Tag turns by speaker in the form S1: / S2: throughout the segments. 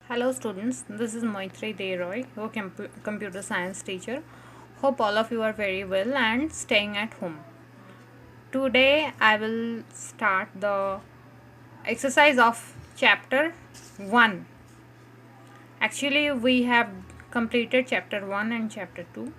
S1: Hello students, this is Maitri Deroy, your computer science teacher. Hope all of you are very well and staying at home. Today I will start the exercise of chapter 1. Actually we have completed chapter 1 and chapter 2,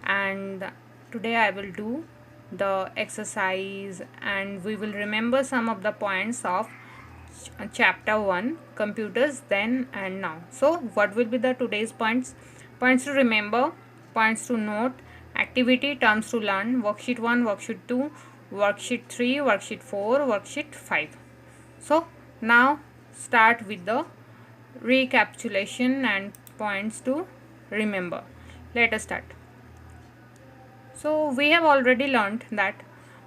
S1: and today I will do the exercise and we will remember some of the points of chapter 1 computers then and now. So what will be the today's points to remember, points to note, activity, terms to learn, worksheet 1, worksheet 2, worksheet 3, worksheet 4, worksheet 5. So now start with the recapitulation and points to remember. Let us start. So we have already learned that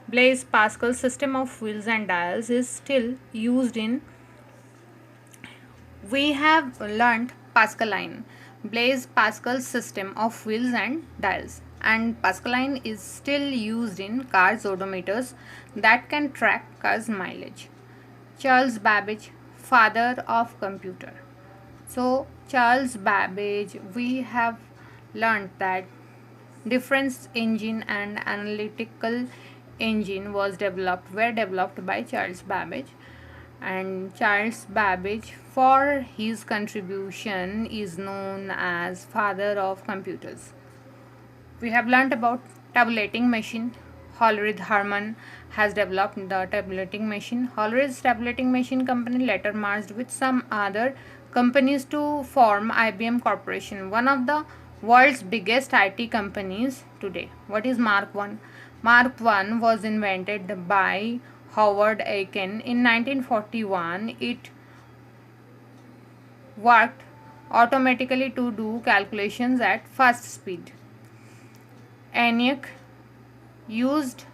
S1: Blaise Pascal's system of wheels and dials is still used in. We have learned Pascaline, Blaise Pascal's system of wheels and dials, and Pascaline is still used in cars odometers that can track cars mileage. Charles Babbage, father of computer. So Charles Babbage, we have learned that difference engine and analytical engine were developed by Charles Babbage, and Charles Babbage for his contribution is known as father of computers. We have learnt about tabulating machine. Hollerith Harman has developed the tabulating machine. Hollerith's tabulating machine company later merged with some other companies to form IBM Corporation, one of the world's biggest IT companies today. What is Mark 1? Mark 1 was invented by Howard Aiken in 1941. It worked automatically to do calculations at fast speed. ENIAC used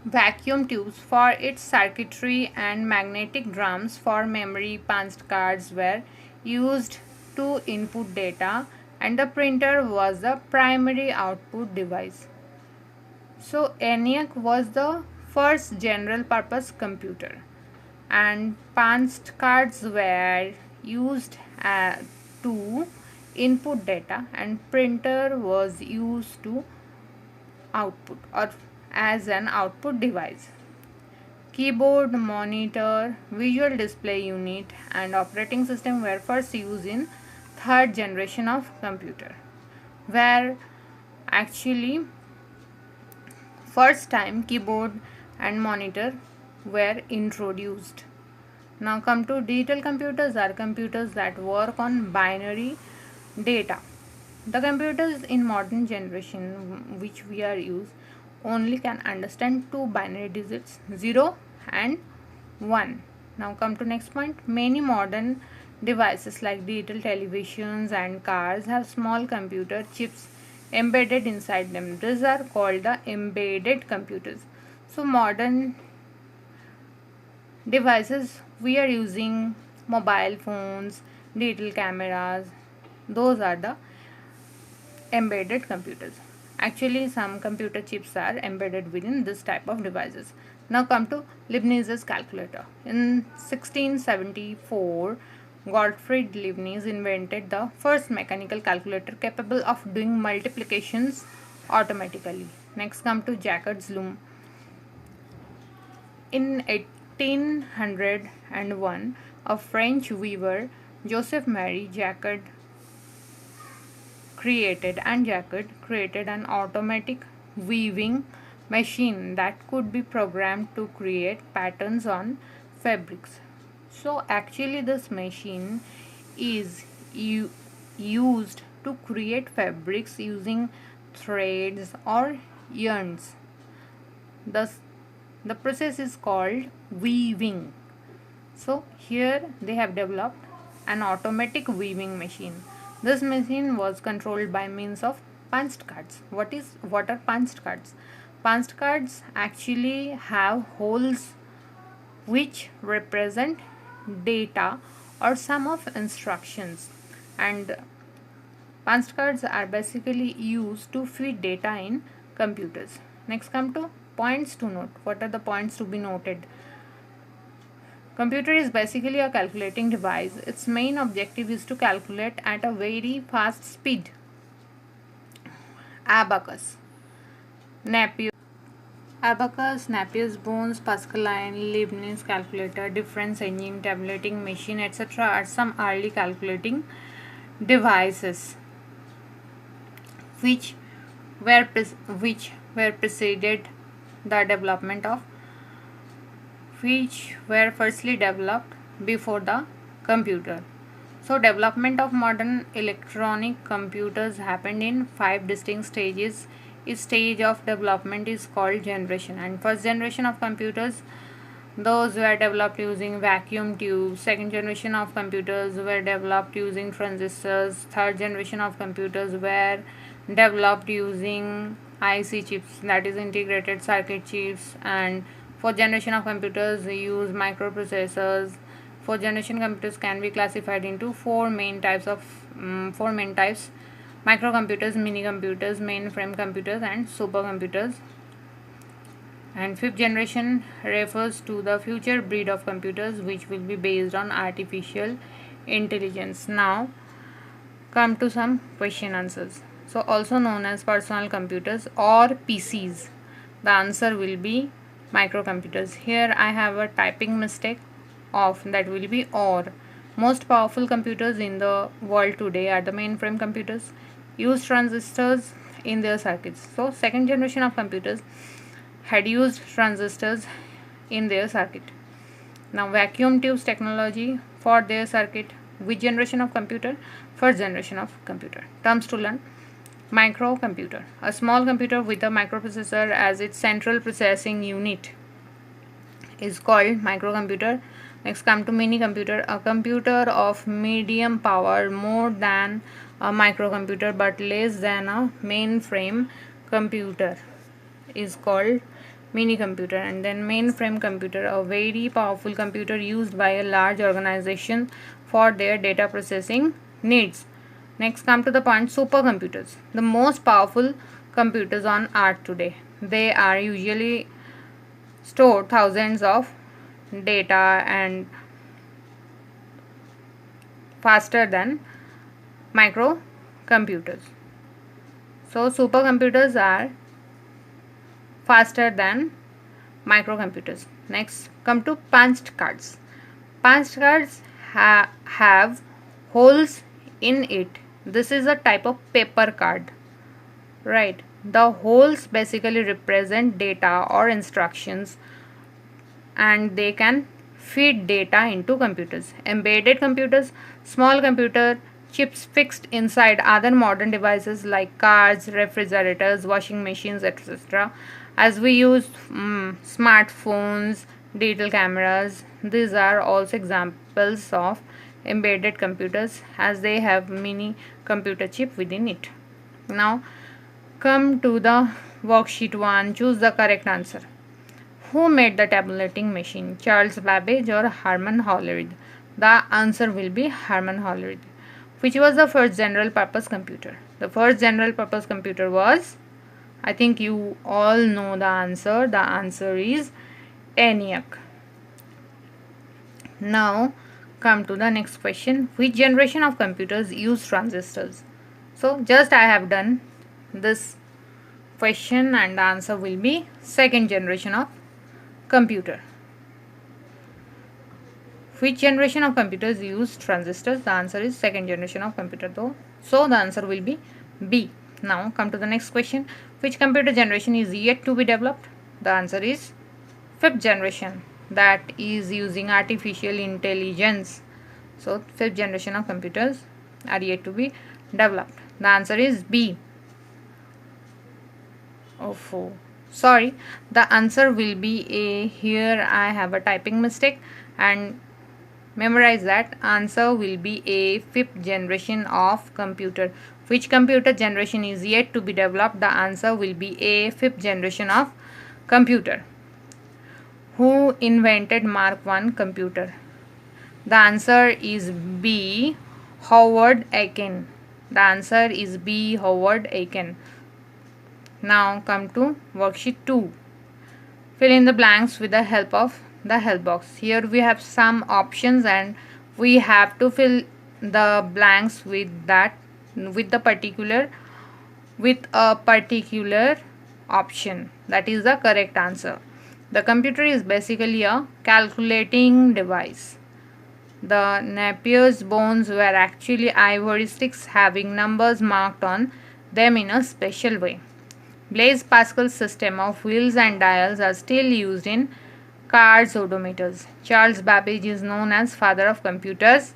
S1: vacuum tubes for its circuitry, and magnetic drums for memory punched cards were used to input data, and the printer was the primary output device. So ENIAC was the first general purpose computer, and punched cards were used to input data, and printer was used to output or as an output device. Keyboard, monitor, visual display unit, and operating system were first used in third generation of computer, where actually first time keyboard and monitor were introduced. Now come to digital computers, are computers that work on binary data. The computers in modern generation which we are use only can understand two binary digits, 0 and 1. Now come to next point. Many modern devices like digital televisions and cars have small computer chips embedded inside them. These are called the embedded computers. So modern devices we are using mobile phones, digital cameras, those are the embedded computers. Actually some computer chips are embedded within this type of devices. Now come to Leibniz's calculator. In 1674, Gottfried Leibniz invented the first mechanical calculator capable of doing multiplications automatically. Next come to Jacquard's loom. In 1801, a French weaver, Joseph Marie Jacquard, created an automatic weaving machine that could be programmed to create patterns on fabrics. So actually this machine is used to create fabrics using threads or yarns. Thus the process is called weaving. So here they have developed an automatic weaving machine. This machine was controlled by means of punched cards. What are punched cards? Punched cards actually have holes which represent data or sum of instructions, and punched cards are basically used to feed data in computers. Next come to points to note. What are the points to be noted? Computer is basically a calculating device. Its main objective is to calculate at a very fast speed. Abacus, Napier, Napier-Bones, Pascaline, Leibniz calculator, difference engine, tabulating machine, etc. are some early calculating devices which were preceded the development of which were firstly developed before the computer. So development of modern electronic computers happened in 5 distinct stages. Each stage of development is called generation. And first generation of computers, those were developed using vacuum tubes. Second generation of computers were developed using transistors. Third generation of computers were developed using IC chips, that is integrated circuit chips. And fourth generation of computers use microprocessors. Fourth generation computers can be classified into four main types: microcomputers, mini computers, mainframe computers, and supercomputers. And fifth generation refers to the future breed of computers which will be based on artificial intelligence. Now come to some question answers. So also known as personal computers or PCs. The answer will be microcomputers. Here I have a typing mistake of, that will be or. Most powerful computers in the world today are the mainframe computers. Use transistors in their circuits. So second generation of computers had used transistors in their circuit. Now vacuum tubes technology for their circuit. Which generation of computer? First generation of computer. Terms to learn. Microcomputer, a small computer with a microprocessor as its central processing unit, is called microcomputer. Next come to mini computer, a computer of medium power, more than a microcomputer but less than a mainframe computer, is called mini computer. And then mainframe computer, a very powerful computer used by a large organization for their data processing needs. Next come to the point, supercomputers, the most powerful computers on earth today. They are usually store thousands of data and faster than microcomputers. So supercomputers are faster than microcomputers. Next come to punched cards. Punched cards have holes in it. This is a type of paper card, right? The holes basically represent data or instructions, and they can feed data into computers. Embedded computers, small computer chips fixed inside other modern devices like cars, refrigerators, washing machines, etc. As we use smartphones, digital cameras, these are also examples of embedded computers as they have mini computer chip within it. Now come to the worksheet 1. Choose the correct answer. Who made the tabulating machine? Charles Babbage or Herman Hollerith? The answer will be Herman Hollerith. Which was the first general purpose computer? The first general purpose computer was, I think you all know the answer. The answer is ENIAC. Now come to the next question. Which generation of computers use transistors? So just I have done this question and the answer will be second generation of computer. Which generation of computers use transistors? The answer is second generation of computer though. So the answer will be B. Now come to the next question. Which computer generation is yet to be developed? The answer is fifth generation, that is using artificial intelligence. So fifth generation of computers are yet to be developed. The answer is B. Oh, sorry, the answer will be A. Here I have a typing mistake, and memorize that answer will be A, fifth generation of computer. Which computer generation is yet to be developed? The answer will be A, fifth generation of computer. Who invented Mark I computer? The answer is B, Howard Aiken. The answer is B, Howard Aiken. Now come to worksheet 2. Fill in the blanks with the help of the help box. Here we have some options and we have to fill the blanks with a particular option. That is the correct answer. The computer is basically a calculating device. The Napier's bones were actually ivory sticks having numbers marked on them in a special way. Blaise Pascal's system of wheels and dials are still used in cars odometers. Charles Babbage is known as father of computers.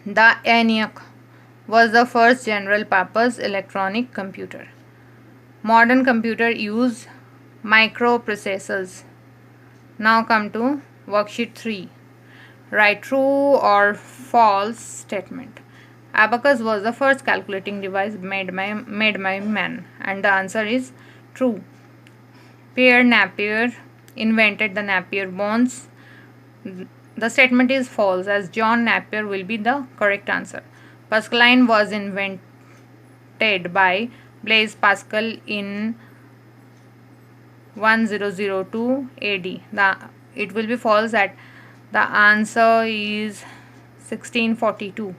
S1: The ENIAC was the first general purpose electronic computer. Modern computer use microprocessors. Now come to worksheet 3. Write true or false statement. Abacus was the first calculating device made by man, and the answer is true. Pierre Napier invented the Napier bones. The statement is false, as John Napier will be the correct answer. Pascaline was invented by Blaise Pascal in 1002 AD. It will be false, that the answer is 1642.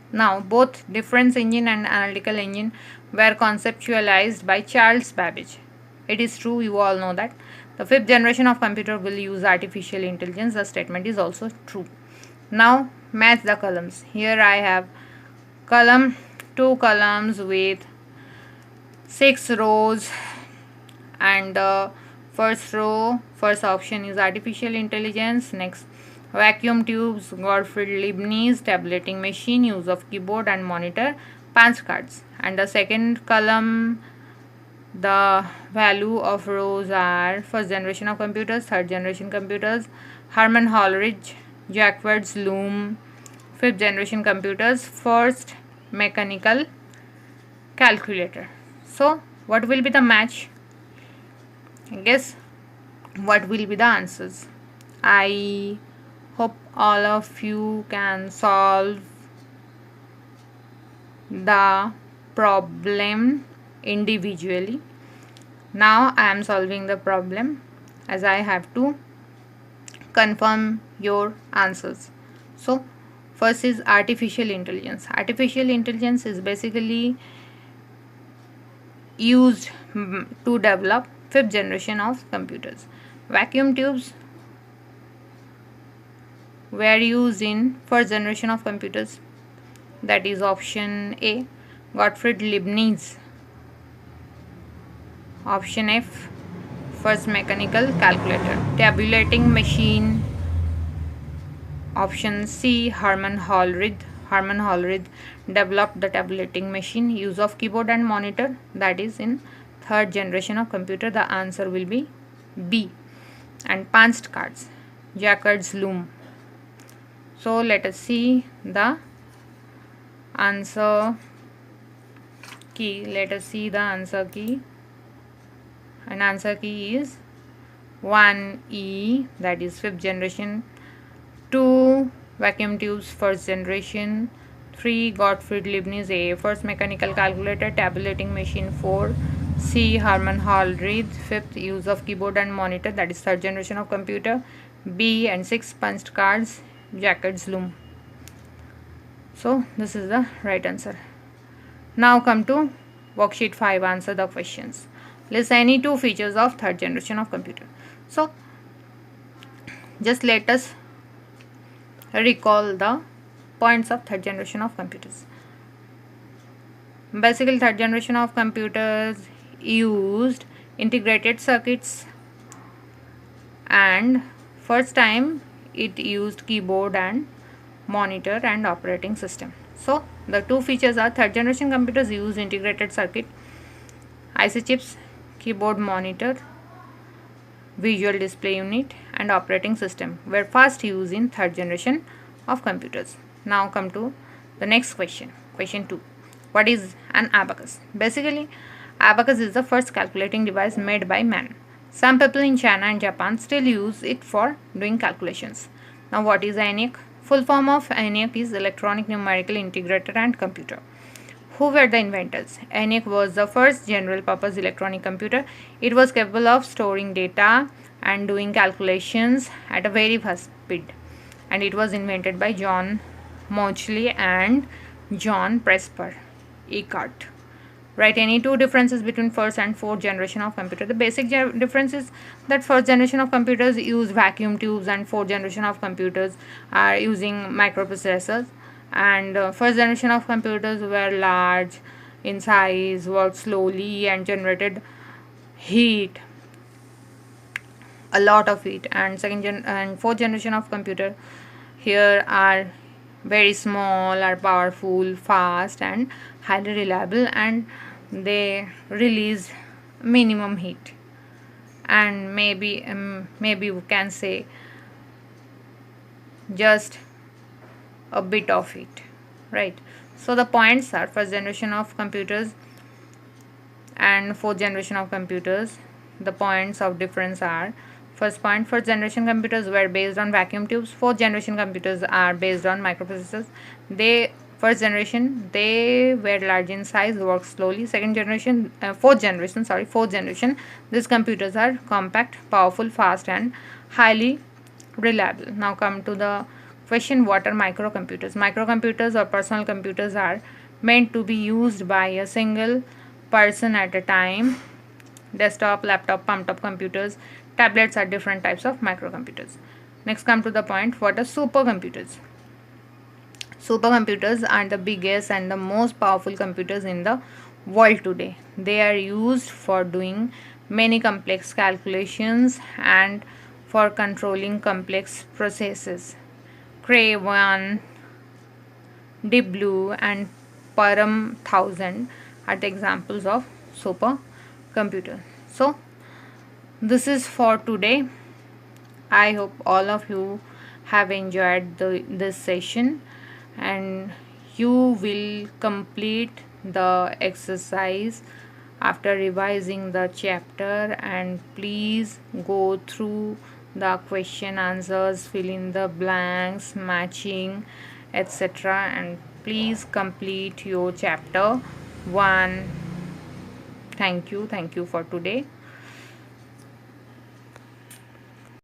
S1: Now, both difference engine and analytical engine were conceptualized by Charles Babbage. It is true, you all know that. The fifth generation of computer will use artificial intelligence. The statement is also true. Now, match the columns. Here I have two columns with 6 rows, and the first option is artificial intelligence. Next, vacuum tubes, Gottfried Leibniz, tabulating machine, use of keyboard and monitor, punch cards. And the second column, the value of rows are first generation of computers, third generation computers, Herman Hollerith, Jacques Loom, fifth generation computers, first mechanical calculator. So what will be the match? Guess what will be the answers. I hope all of you can solve the problem individually. Now I am solving the problem, as I have to confirm your answers. So first is artificial intelligence. Artificial intelligence is basically used to develop fifth generation of computers. Vacuum tubes were used in first generation of computers. That is option A. Gottfried Leibniz. Option F, first mechanical calculator. Tabulating machine. Option C, Herman Hollerith. Herman Hollerith developed the tabulating machine, use of keyboard and monitor. That is in third generation of computer. The answer will be B. And punched cards, Jacques Loom. So let us see the answer key. Let us see the answer key. And answer key is 1E, that is fifth generation. 2, vacuum tubes, first generation. 3, Gottfried Leibniz. A, first mechanical calculator. Tabulating machine. 4, C, Herman Hollerith. 5th, use of keyboard and monitor, that is third generation of computer. B and 6, punched cards, Jacques Loom. So this is the right answer. Now come to worksheet 5. Answer the questions. List any two features of third generation of computer. So just let us recall the points of third generation of computers. Basically, third generation of computers used integrated circuits, and first time it used keyboard and monitor and operating system. So the two features are third generation computers use integrated circuit, IC chips, keyboard, monitor, visual display unit and operating system were first used in third generation of computers. Now come to the next question. Question 2. What is an abacus? Basically, abacus is the first calculating device made by man. Some people in China and Japan still use it for doing calculations. Now what is ENIAC? Full form of ENIAC is Electronic Numerical Integrator and Computer. Who were the inventors? ENIAC was the first general purpose electronic computer. It was capable of storing data and doing calculations at a very fast speed. And it was invented by John Mauchly and John Presper Eckert. Write any two differences between first and fourth generation of computer. The basic difference is that first generation of computers use vacuum tubes and fourth generation of computers are using microprocessors. And first generation of computers were large in size, worked slowly and generated heat, a lot of heat. And fourth generation of computer here are very small, are powerful, fast and highly reliable, and they release minimum heat, and maybe we can say just a bit of heat, right? So the points are first generation of computers and fourth generation of computers. The points of difference are: first point, first generation computers were based on vacuum tubes. Fourth generation computers are based on microprocessors. Fourth generation, they were large in size, work slowly. Fourth generation, these computers are compact, powerful, fast and highly reliable. Now come to the question, what are microcomputers? Microcomputers or personal computers are meant to be used by a single person at a time. Desktop, laptop, palm-top computers, tablets are different types of microcomputers. Next come to the point, what are supercomputers? Supercomputers are the biggest and the most powerful computers in the world today. They are used for doing many complex calculations and for controlling complex processes. Cray 1, Deep Blue and Param 1000 are the examples of supercomputer. So this is for today. I hope all of you have enjoyed this session, and you will complete the exercise after revising the chapter, and please go through the question answers, fill in the blanks, matching, etc., and please complete your chapter 1. Thank you for today.